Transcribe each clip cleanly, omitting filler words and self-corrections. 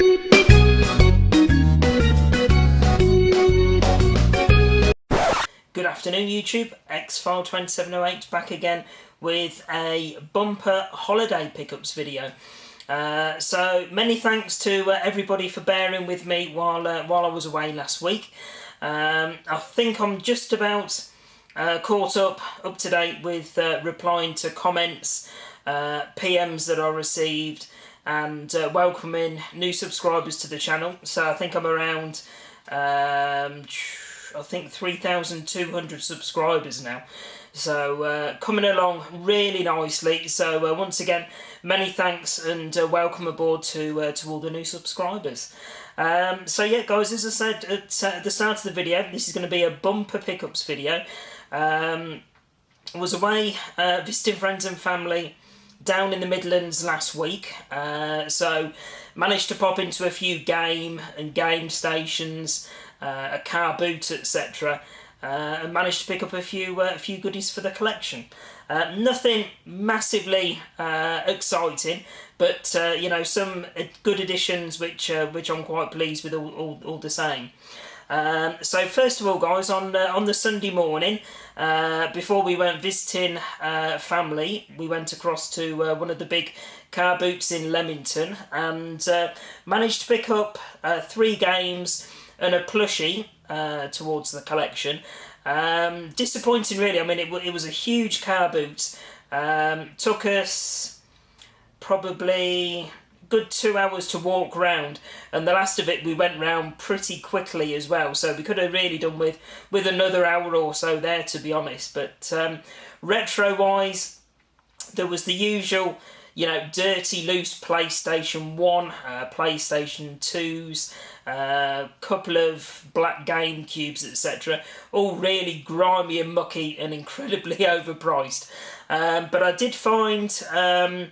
Good afternoon YouTube, Xfile2708 back again with a bumper holiday pickups video. So many thanks to everybody for bearing with me while I was away last week. I think I'm just about caught up to date with replying to comments, PMs that I received, and welcoming new subscribers to the channel. So I think I'm around I think 3,200 subscribers now, so coming along really nicely. So once again, many thanks and welcome aboard to all the new subscribers. So yeah guys, as I said at the start of the video, this is going to be a bumper pickups video. I was away visiting friends and family down in the Midlands last week, so managed to pop into a few game stations, a car boot, etc., and managed to pick up a few goodies for the collection. Nothing massively exciting, but you know, some good additions which I'm quite pleased with all the same. So first of all guys, on the Sunday morning, before we went visiting family, we went across to one of the big car boots in Leamington and managed to pick up 3 games and a plushie towards the collection. Disappointing really. I mean, it was a huge car boot. Took us probably good 2 hours to walk round, and the last of it we went round pretty quickly as well, so we could have really done with another hour or so there, to be honest. But retro wise, there was the usual, you know, dirty loose PlayStation 1, PlayStation 2s, couple of black Game Cubes, etc. All really grimy and mucky and incredibly overpriced. But I did find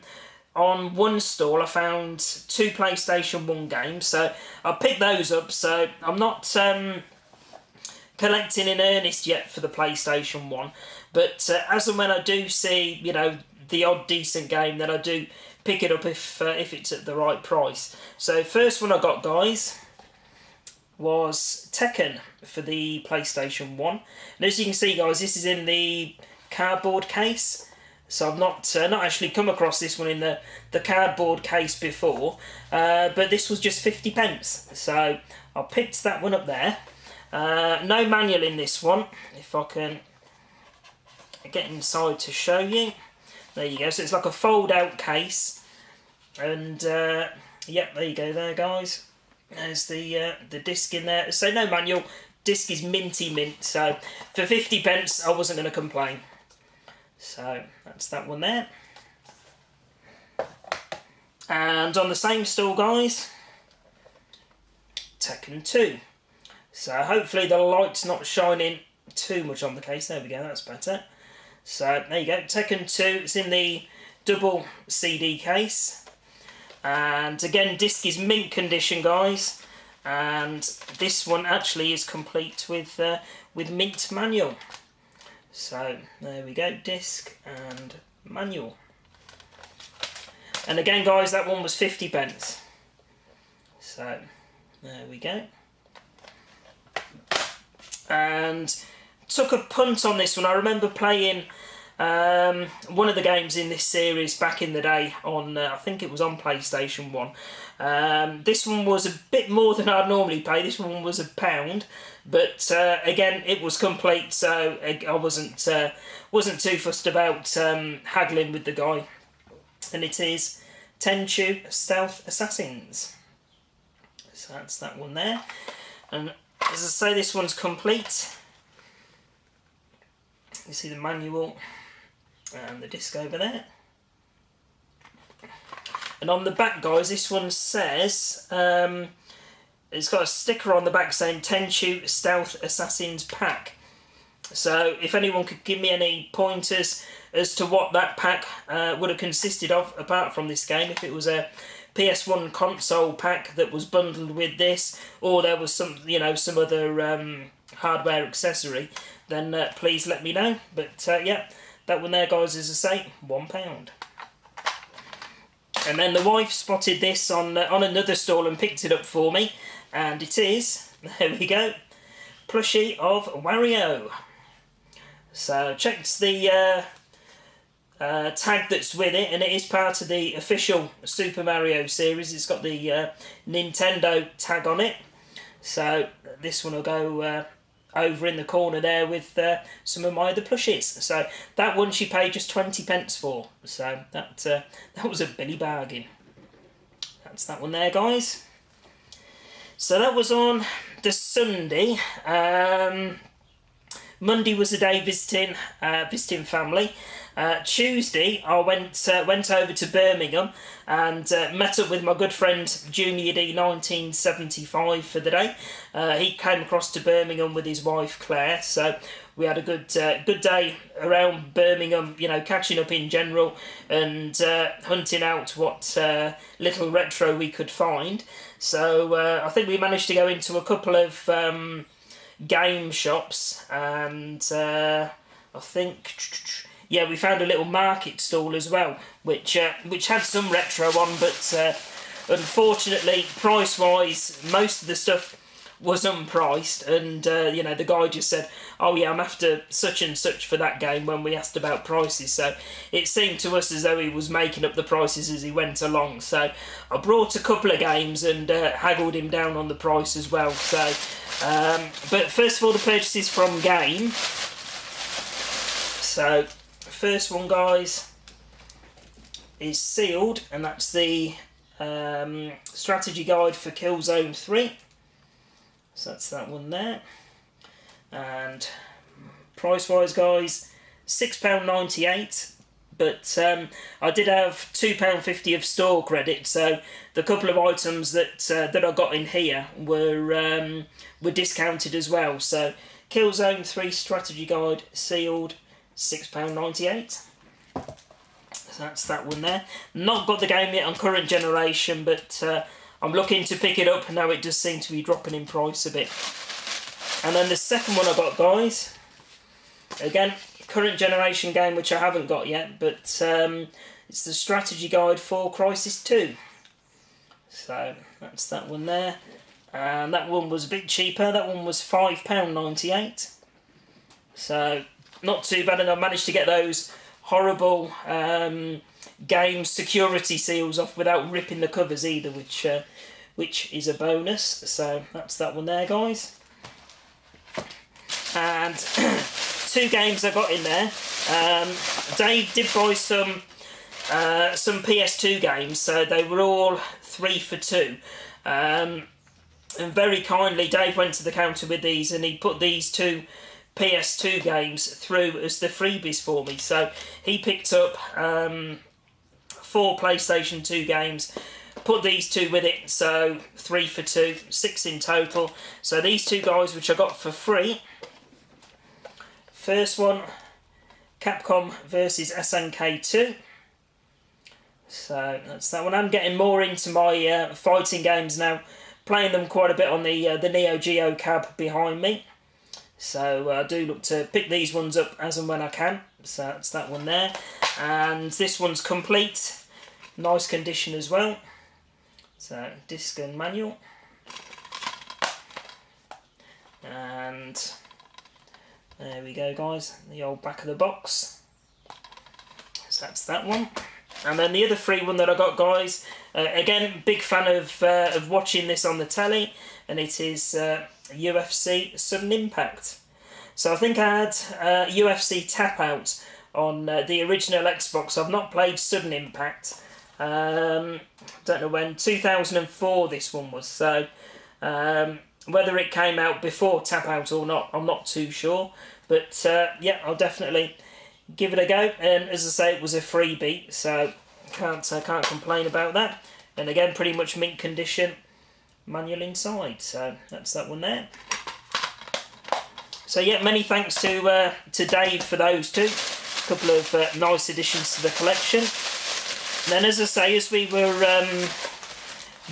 on one stall I found 2 PlayStation 1 games, so I picked those up. So I'm not collecting in earnest yet for the PlayStation 1, but as and when I do see, you know, the odd decent game, then I do pick it up if it's at the right price. So first one I got, guys, was Tekken for the PlayStation 1. And as you can see guys, this is in the cardboard case. So I've not actually come across this one in the cardboard case before, but this was just 50p. So I picked that one up there. No manual in this one, if I can get inside to show you. There you go, so it's like a fold out case, and yep, there you go there guys. There's the disc in there, so no manual, disc is minty mint, so for 50p I wasn't going to complain. So that's that one there. And on the same stall guys, Tekken 2. So hopefully the light's not shining too much on the case. There we go, that's better. So there you go, Tekken 2, it's in the double CD case. And again, disc is mint condition guys. And this one actually is complete with mint manual. So there we go, disc and manual. And again guys, that one was 50p. So there we go. And took a punt on this one. I remember playing one of the games in this series back in the day on, I think it was on PlayStation 1. This one was a bit more than I'd normally pay. This one was £1, but again, it was complete, so I wasn't too fussed about haggling with the guy. And it is Tenchu Stealth Assassins. So that's that one there. And as I say, this one's complete. You see the manual and the disc over there. And on the back guys, this one says, it's got a sticker on the back saying Tenchu Stealth Assassins Pack. So if anyone could give me any pointers as to what that pack would have consisted of, apart from this game, if it was a PS1 console pack that was bundled with this, or there was some, you know, some other hardware accessory, then please let me know. But yeah, that one there guys is, I say, £1. And then the wife spotted this on another stall and picked it up for me, and it is, there we go, plushie of Wario. So checked the tag that's with it, and it is part of the official Super Mario series. It's got the Nintendo tag on it, so this one will go over in the corner there with some of my other plushies. So that one she paid just 20p for, so that was a Billy bargain. That's that one there, guys. So that was on the Sunday. Monday was the day visiting family. Tuesday, I went over to Birmingham and met up with my good friend Junior D 1975 for the day. He came across to Birmingham with his wife Claire, so we had a good day around Birmingham, you know, catching up in general and hunting out what little retro we could find. So I think we managed to go into a couple of game shops, and I think, yeah, we found a little market stall as well, which had some retro on, but unfortunately, price-wise, most of the stuff was unpriced, and you know, the guy just said, "Oh yeah, I'm after such and such for that game," when we asked about prices. So it seemed to us as though he was making up the prices as he went along. So I brought a couple of games and haggled him down on the price as well. So, but first of all, the purchases from Game. So first one, guys, is sealed, and that's the strategy guide for Killzone 3. So that's that one there. And price-wise, guys, £6.98. But I did have £2.50 of store credit, so the couple of items that I got in here were discounted as well. So Killzone 3 strategy guide sealed, £6.98. So that's that one there. Not got the game yet on current generation, but I'm looking to pick it up. Now it does seem to be dropping in price a bit. And then the second one I got, guys, again, current generation game, which I haven't got yet, but it's the strategy guide for Crysis 2. So that's that one there. And that one was a bit cheaper. That one was £5.98. So not too bad, and I managed to get those horrible game security seals off without ripping the covers either, which is a bonus. So that's that one there, guys. And two games I got in there. Dave did buy some PS2 games, so they were all 3 for 2. And very kindly, Dave went to the counter with these, and he put these two PS2 games through as the freebies for me. So he picked up 4 PlayStation 2 games, put these two with it, so 3 for 2, 6 in total. So these two guys, which I got for free. First one, Capcom versus SNK 2. So that's that one. I'm getting more into my fighting games now, playing them quite a bit on the Neo Geo cab behind me. So I do look to pick these ones up as and when I can. So that's that one there. And this one's complete. Nice condition as well. So disc and manual. And there we go, guys. The old back of the box. So that's that one. And then the other free one that I got, guys. Again, big fan of watching this on the telly. And it is UFC Sudden Impact. So I think I had UFC Tap Out on the original Xbox. I've not played Sudden Impact. Don't know when. 2004 this one was. So whether it came out before Tap Out or not, I'm not too sure. But yeah, I'll definitely give it a go. And as I say, it was a freebie, so can't complain about that. And again, pretty much mint condition. Manual inside, so that's that one there. So yeah, many thanks to Dave for those two. A couple of nice additions to the collection. And then, as I say, as we were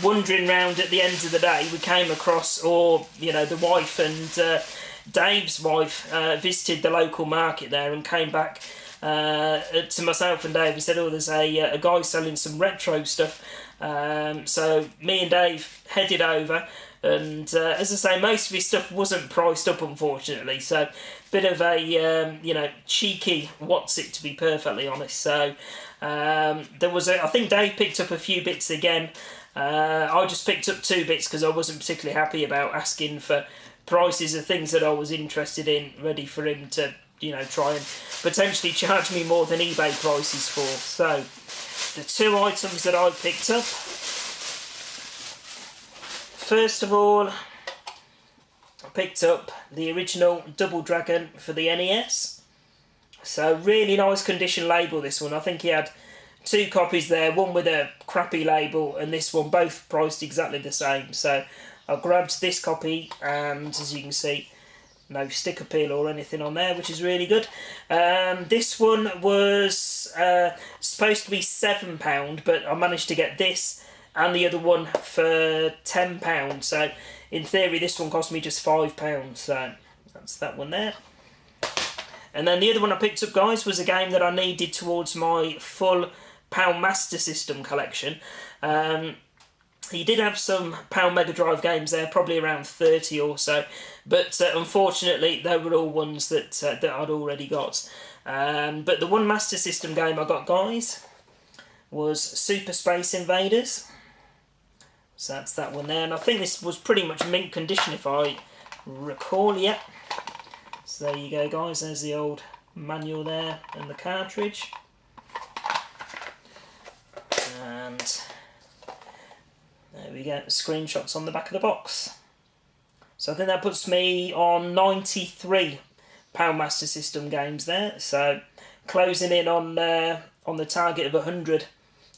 wandering round at the end of the day, we came across, or you know, the wife and Dave's wife visited the local market there and came back to myself and Dave. He said, oh, there's a guy selling some retro stuff. So me and Dave headed over, and as I say, most of his stuff wasn't priced up, unfortunately. So bit of a cheeky what's it, to be perfectly honest. So there was I think Dave picked up a few bits again. I just picked up 2 bits because I wasn't particularly happy about asking for prices of things that I was interested in, ready for him to try and potentially charge me more than eBay prices for. So the 2 items that I picked up, first of all, I picked up the original Double Dragon for the NES. So really nice condition label, this one. I think he had 2 copies there, one with a crappy label and this one, both priced exactly the same. So I grabbed this copy, and as you can see, no sticker peel or anything on there, which is really good. This one was supposed to be £7, but I managed to get this and the other one for £10. So in theory this one cost me just £5. So that's that one there. And then the other one I picked up, guys, was a game that I needed towards my full Pound Master System collection. He did have some Pound Mega Drive games there, probably around 30 or so, but unfortunately they were all ones that I'd already got. But the one Master System game I got, guys, was Super Space Invaders. So that's that one there, and I think this was pretty much mint condition if I recall, yeah. So there you go, guys, there's the old manual there and the cartridge. And there we go, screenshots on the back of the box. So I think that puts me on 93 Pound Master System games there. So closing in on the target of 100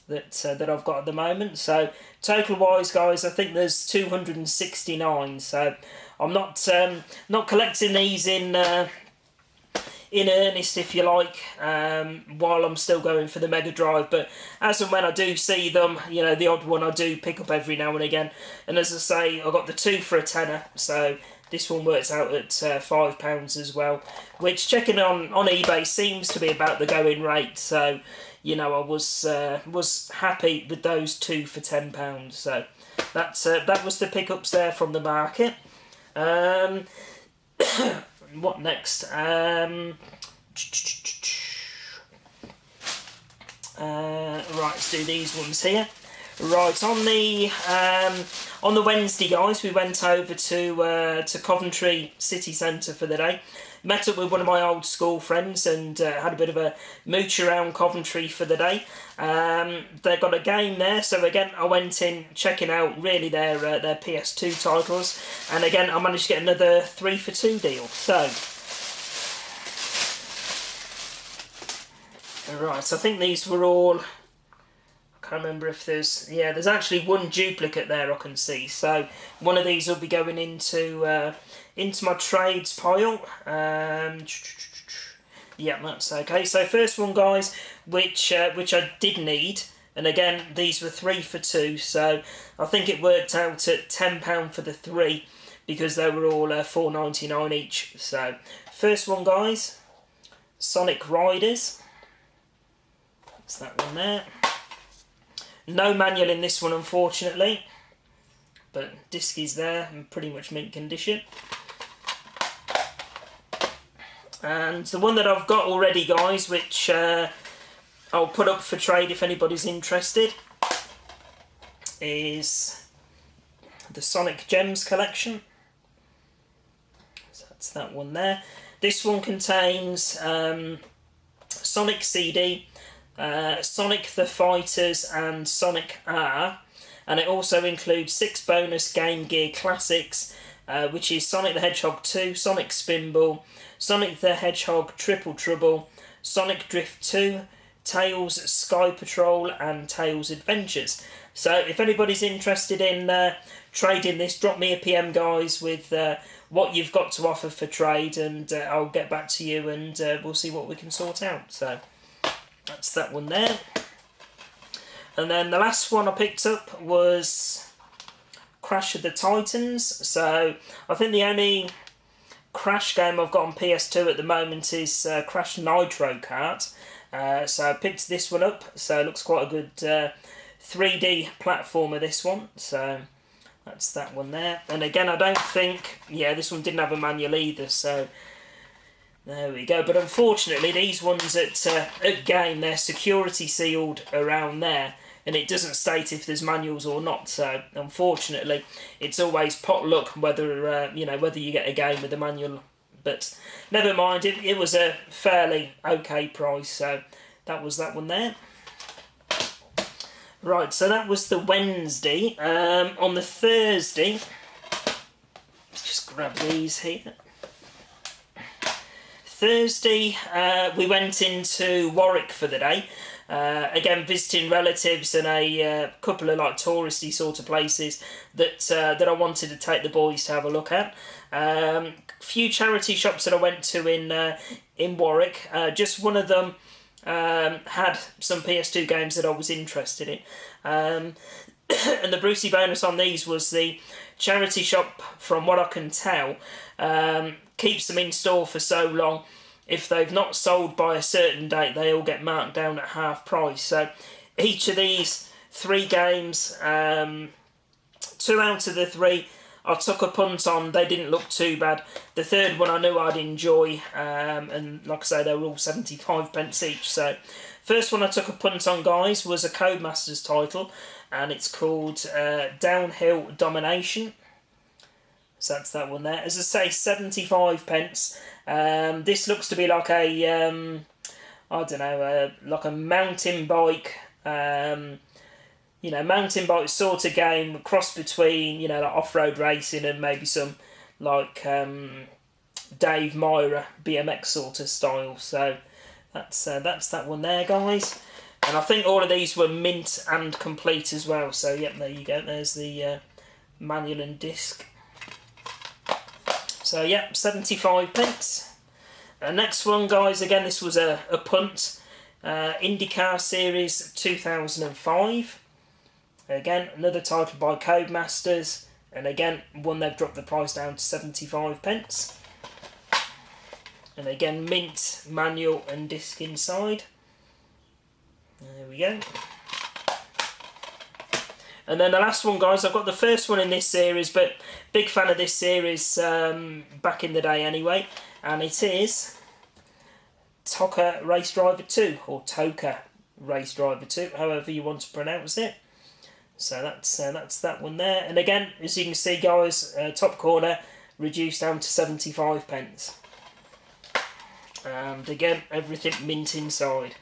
that I've got at the moment. So total wise, guys, I think there's 269. So I'm not collecting these in earnest, if you like, while I'm still going for the Mega Drive, but as and when I do see them, the odd one I do pick up every now and again. And as I say, I got the 2 for a tenner, so this one works out at £5 as well, which, checking on eBay, seems to be about the going rate. So I was happy with those 2 for £10. So that was the pickups there from the market. What next? Right, let's do these ones here. Right, on the Wednesday, guys, we went over to Coventry City Centre for the day. Met up with one of my old school friends and had a bit of a mooch around Coventry for the day. They got a game there, so again I went in checking out really their PS2 titles, and again I managed to get another 3 for 2 deal. So right, so I think these were all, I can't remember if there's actually one duplicate there I can see, so one of these will be going into my trades pile. Yeah, that's okay. So first one, guys, which I did need, and again these were 3 for 2, so I think it worked out at £10 for the 3 because they were all $4.99 each. So first one, guys, Sonic Riders. That's that one there. No manual in this one, unfortunately, but disc is there in pretty much mint condition. And the one that I've got already, guys, which I'll put up for trade if anybody's interested, is the Sonic Gems collection. So that's that one there. This one contains Sonic CD, Sonic the Fighters and Sonic R, and it also includes 6 bonus Game Gear classics, which is Sonic the Hedgehog 2, Sonic Spinball, Sonic the Hedgehog Triple Trouble, Sonic Drift 2, Tails Sky Patrol and Tails Adventures. So if anybody's interested in trading this, drop me a PM, guys, with what you've got to offer for trade, and I'll get back to you and we'll see what we can sort out. So that's that one there. And then the last one I picked up was Crash of the Titans. So I think the only Crash game I've got on PS2 at the moment is Crash Nitro Kart. So I picked this one up, so it looks quite a good 3D platformer, this one. So that's that one there. And again, I don't think, yeah, this one didn't have a manual either, so there we go. But unfortunately, these ones at Game, they're security sealed around there, and it doesn't state if there's manuals or not. So unfortunately, it's always pot luck whether whether you get a game with a manual. But never mind, it was a fairly okay price. So that was that one there. Right, so that was the Wednesday. On the Thursday, let's just grab these here. Thursday, we went into Warwick for the day. Again, visiting relatives and a couple of like touristy sort of places that I wanted to take the boys to have a look at. Few charity shops that I went to in Warwick. Just one of them had some PS2 games that I was interested in. And the Brucey bonus on these was the charity shop, from what I can tell, keeps them in store for so long. If they've not sold by a certain date, they all get marked down at half price. So each of these 3 games, 2 out of the 3 I took a punt on. They didn't look too bad. The third one I knew I'd enjoy, and like I say, they were all 75 pence each. So first one I took a punt on, guys, was a Codemasters title, and it's called Downhill Domination. So that's that one there. As I say, 75 pence. This looks to be like a, I don't know, like a mountain bike, mountain bike sort of game, cross between, like off-road racing and maybe some like Dave Myra BMX sort of style. So that's that one there, guys. And I think all of these were mint and complete as well. So yep, there you go. There's the manual and disc. So yeah, 75 pence. Next one, guys, again, this was a punt. IndyCar Series 2005. Again, another title by Codemasters. And again, one they've dropped the price down to 75 pence. And again, mint, manual and disc inside. There we go. And then the last one, guys, I've got the first one in this series, but big fan of this series back in the day anyway. And it is TOCA Race Driver 2, or TOCA Race Driver 2, however you want to pronounce it. So that's that one there. And again, as you can see, guys, top corner reduced down to 75 pence. And again, everything mint inside.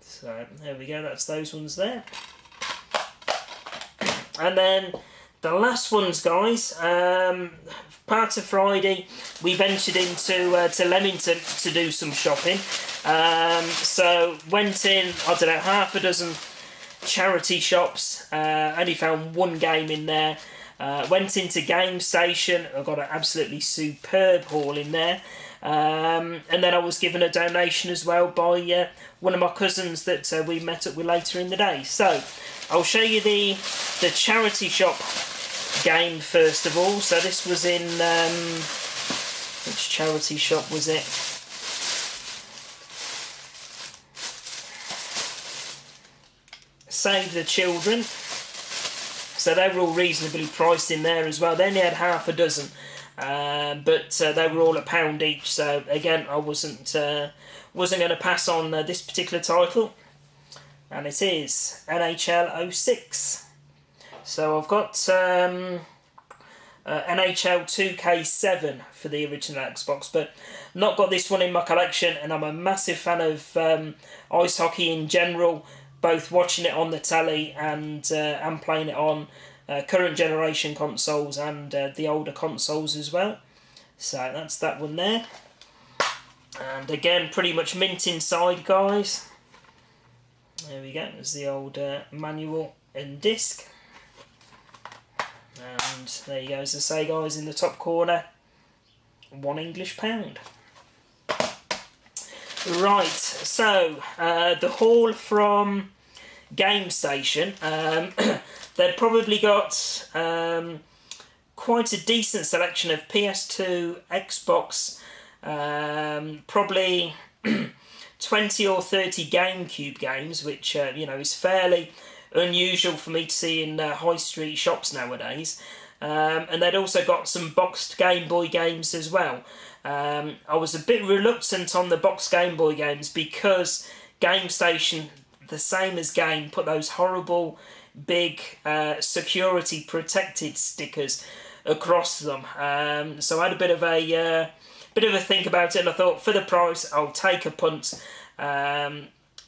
So there we go, that's those ones there. And then the last ones, guys, part of Friday, we ventured into to Leamington to do some shopping. So went in, I don't know, half a dozen charity shops, only found one game in there. Went into Game Station, I got an absolutely superb haul in there. And then I was given a donation as well by one of my cousins that we met up with later in the day. So I'll show you the charity shop game first of all. So this was in, which charity shop was it? Save the Children. So they were all reasonably priced in there as well. They only had half a dozen. But they were all £1 each, so again I wasn't going to pass on this particular title, and it is NHL 06. So I've got NHL 2K7 for the original Xbox, but not got this one in my collection, and I'm a massive fan of ice hockey in general, both watching it on the telly and playing it on current generation consoles and the older consoles as well. So that's that one there. And again, pretty much mint inside, guys. There we go, there's the old manual and disc. And there you go, as I say, guys, in the top corner, £1 English. Right, so the haul from Game Station, they'd probably got quite a decent selection of PS2, Xbox, probably 20 or 30 GameCube games, which is fairly unusual for me to see in high street shops nowadays. And they'd also got some boxed Game Boy games as well. I was a bit reluctant on the boxed Game Boy games because Game Station, the same as Game, put those horrible big security protected stickers across them. So I had a bit of a think about it, and I thought, for the price, I'll take a punt,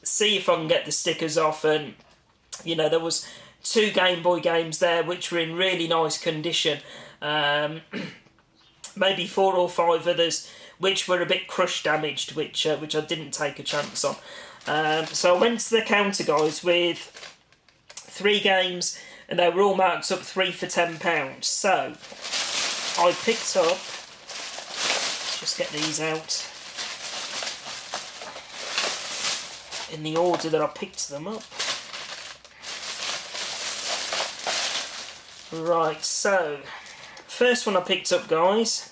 see if I can get the stickers off. And there was 2 Game Boy games there which were in really nice condition. Maybe 4 or 5 others which were a bit crush damaged, which I didn't take a chance on. So I went to the counter, guys, with 3 games, and they were all marked up 3 for £10. So I picked up, just get these out in the order that I picked them up. Right, so first one I picked up, guys,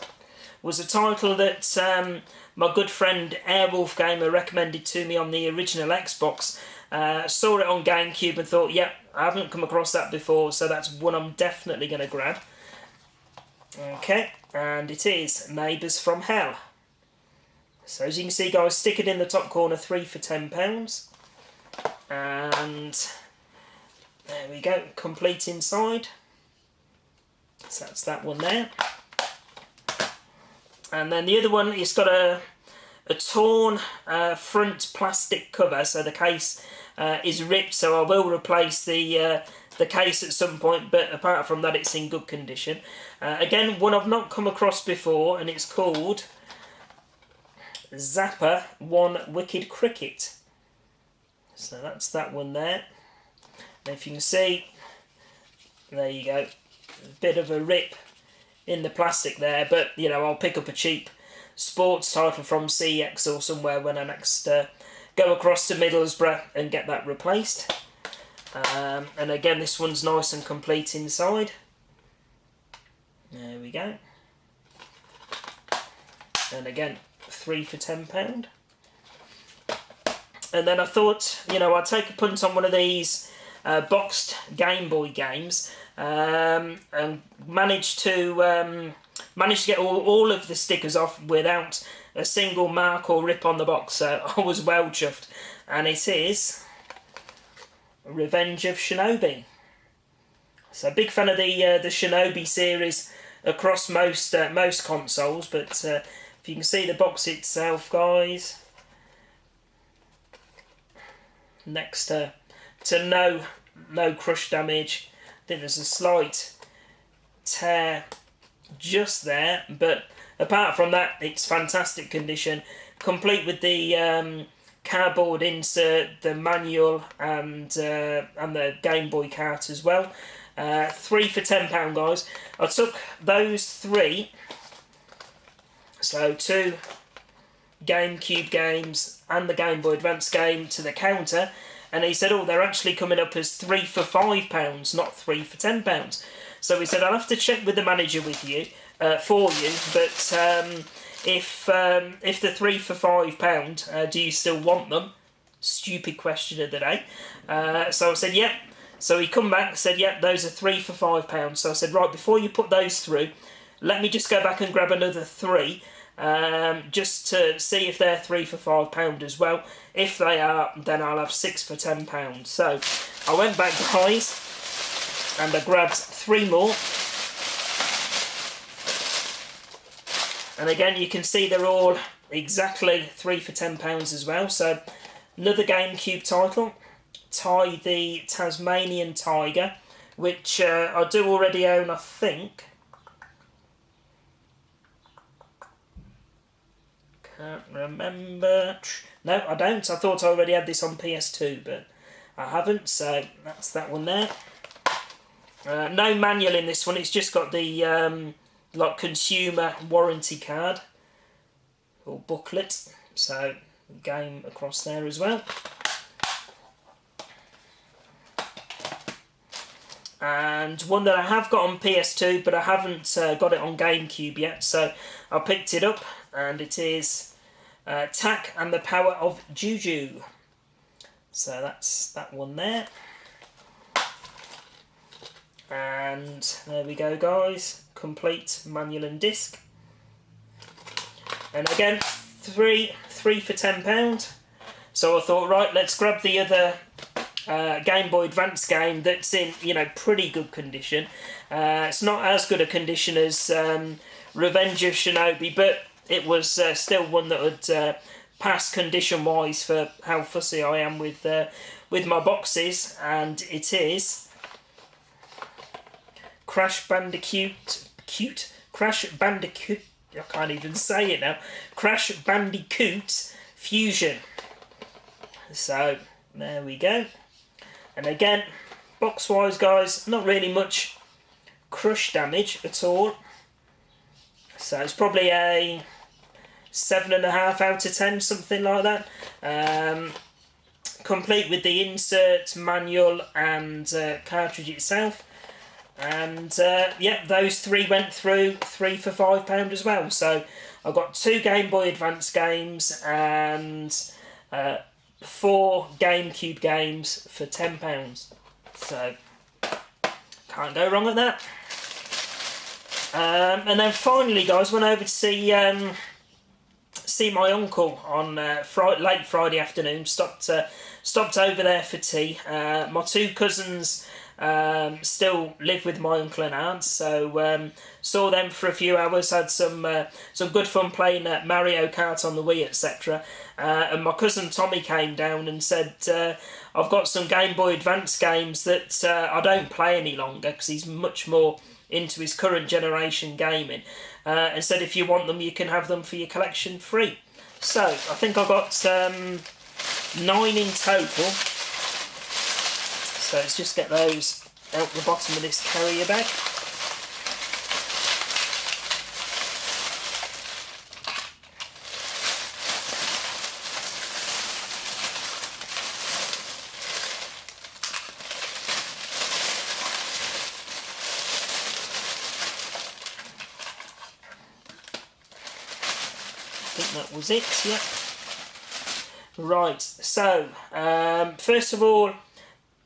was a title that my good friend Airwolf Gamer recommended to me on the original Xbox. Saw it on GameCube and thought, yep, I haven't come across that before, so that's one I'm definitely going to grab. Okay, and it is Neighbours from Hell. So as you can see, guys, stick it in the top corner, 3 for £10. And there we go, complete inside. So that's that one there. And then the other one, it's got a torn front plastic cover, so the case is ripped, so I will replace the case at some point, but apart from that, it's in good condition. Again, one I've not come across before, and it's called Zapper 1 Wicked Cricket. So that's that one there. And if you can see, there you go, a bit of a rip in the plastic there, but I'll pick up a cheap sports title from CX or somewhere when I next go across to Middlesbrough and get that replaced. And again, this one's nice and complete inside. There we go. And again, 3 for £10. And then I thought, I'd take a punt on one of these boxed Game Boy games, and managed to get all of the stickers off without a single mark or rip on the box, so I was well chuffed. And it is Revenge of Shinobi. So big fan of the Shinobi series across most consoles, but if you can see the box itself, guys, next to no crush damage. I think there's a slight tear just there, but apart from that, it's fantastic condition, complete with the cardboard insert, the manual, and the Game Boy cart as well. 3 for £10, guys. I took those 3, so 2 GameCube games and the Game Boy Advance game, to the counter, and he said, they're actually coming up as 3 for £5, not 3 for £10. So he said, I'll have to check with the manager for you, but if the 3 for £5, do you still want them? Stupid question of the day. So I said, yep. So he come back and said, yep, those are 3 for £5. So I said, right, before you put those through, let me just go back and grab another 3, just to see if they're 3 for £5 as well. If they are, then I'll have 6 for £10. So I went back, guys, and I grabbed 3 more. And again, you can see they're all exactly 3 for £10 as well. So another GameCube title, Ty the Tasmanian Tiger, which I do already own, I think. Can't remember. No, I don't. I thought I already had this on PS2, but I haven't, so that's that one there. No manual in this one, it's just got the consumer warranty card or booklet, so game across there as well. and one that I have got on PS2, but I haven't got it on GameCube yet, so I picked it up, and it is Tak and the Power of Juju. So that's that one there. And there we go, guys. Complete manual and disc. And again, three for £10. So I thought, right, let's grab the other Game Boy Advance game that's in, pretty good condition. It's not as good a condition as Revenge of Shinobi, but it was still one that would pass condition-wise for how fussy I am with my boxes, and it is Crash Bandicoot. I can't even say it now. Crash Bandicoot Fusion. So there we go. And again, box-wise, guys, not really much crush damage at all. So it's probably a 7.5 out of 10, something like that. Complete with the insert, manual, and cartridge itself. And yeah, those three went through, 3 for £5 as well. So I got 2 Game Boy Advance games and 4 GameCube games for £10. So can't go wrong at that. And then finally, guys, went over to see my uncle on late Friday afternoon. Stopped over there for tea. My 2 cousins still live with my uncle and aunt, so saw them for a few hours. Had some good fun playing Mario Kart on the Wii, etc. And my cousin Tommy came down and said, "I've got some Game Boy Advance games that I don't play any longer because he's much more into his current generation gaming, and said if you want them you can have them for your collection free." So I think I got 9 in total. So let's just get those out the bottom of this carrier bag. I think that was it, yeah. Right, so first of all,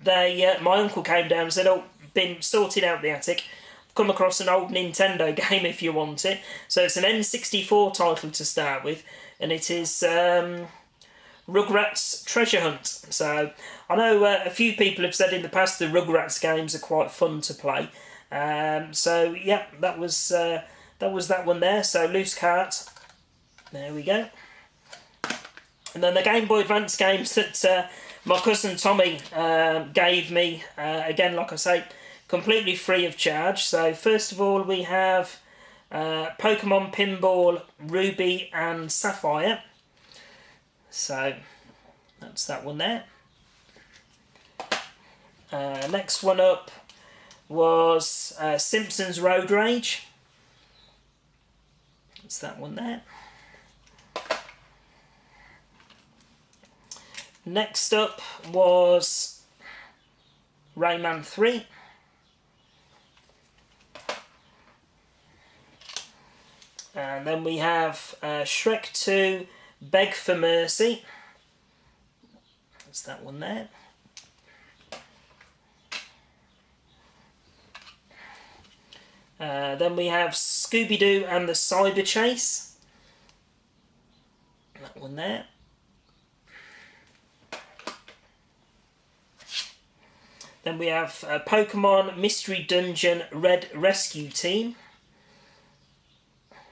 my uncle came down and said, "Oh, been sorting out the attic. Come across an old Nintendo game if you want it." So it's an N64 title to start with, and it is Rugrats Treasure Hunt. So I know a few people have said in the past the Rugrats games are quite fun to play. So yeah, that was that one there. So loose cart. There we go. And then the Game Boy Advance games that my cousin Tommy gave me, again, like I say, completely free of charge. So first of all, we have Pokemon Pinball Ruby and Sapphire. So that's that one there. Next one up was Simpsons Road Rage. That's that one there. Next up was Rayman 3. And then we have Shrek 2 Beg for Mercy. That's that one there. Then we have Scooby-Doo and the Cyber Chase. That one there. Then we have Pokemon Mystery Dungeon Red Rescue Team.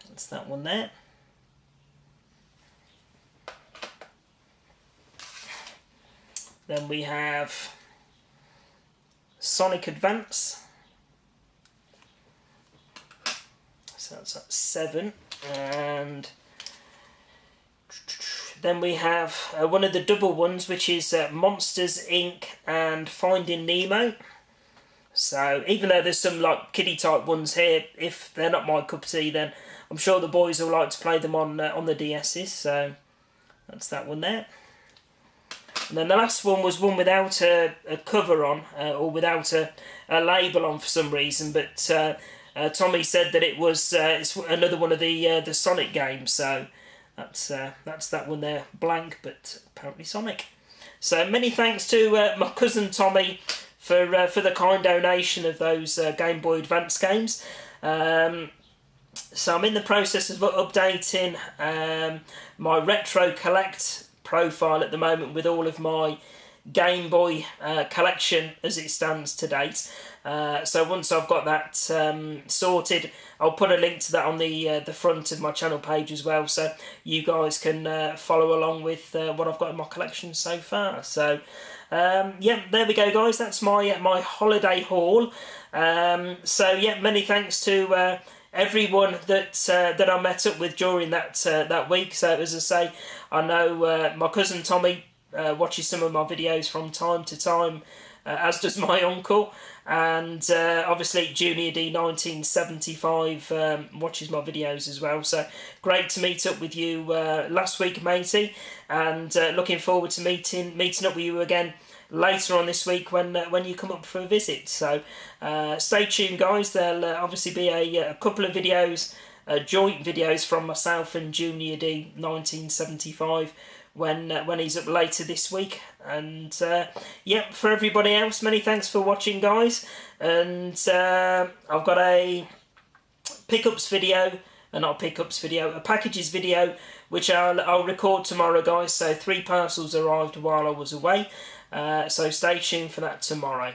That's that one there. Then we have Sonic Advance. So that's at 7. And then we have one of the double ones, which is Monsters Inc. and Finding Nemo. So even though there's some like kiddie type ones here, if they're not my cup of tea, then I'm sure the boys will like to play them on the DS's. So that's that one there. And then the last one was one without a cover on, or without a label on for some reason, but Tommy said that it was it's another one of the Sonic games, so that's that one there, blank, but apparently Sonic. So many thanks to my cousin Tommy for the kind donation of those Game Boy Advance games. So I'm in the process of updating my Retro Collect profile at the moment with all of my Game Boy collection as it stands to date. So once I've got that sorted, I'll put a link to that on the front of my channel page as well, so you guys can follow along with what I've got in my collection so far. So yeah, there we go, guys. That's my holiday haul. So yeah, many thanks to everyone that I met up with during that week. So as I say, I know my cousin Tommy watches some of my videos from time to time, as does my uncle, and obviously Junior D 1975 watches my videos as well. So great to meet up with you last week, matey, and looking forward to meeting up with you again later on this week when you come up for a visit. So stay tuned, guys. There'll obviously be a couple of videos, joint videos from myself and Junior D 1975 when he's up later this week. And yeah, for everybody else, many thanks for watching, guys. And I've got a pickups video, not pickups video, a packages video, which I'll record tomorrow, guys. So 3 parcels arrived while I was away. So stay tuned for that tomorrow.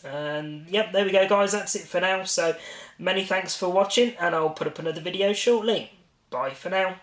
And yep, there we go, guys. That's it for now. So many thanks for watching, and I'll put up another video shortly. Bye for now.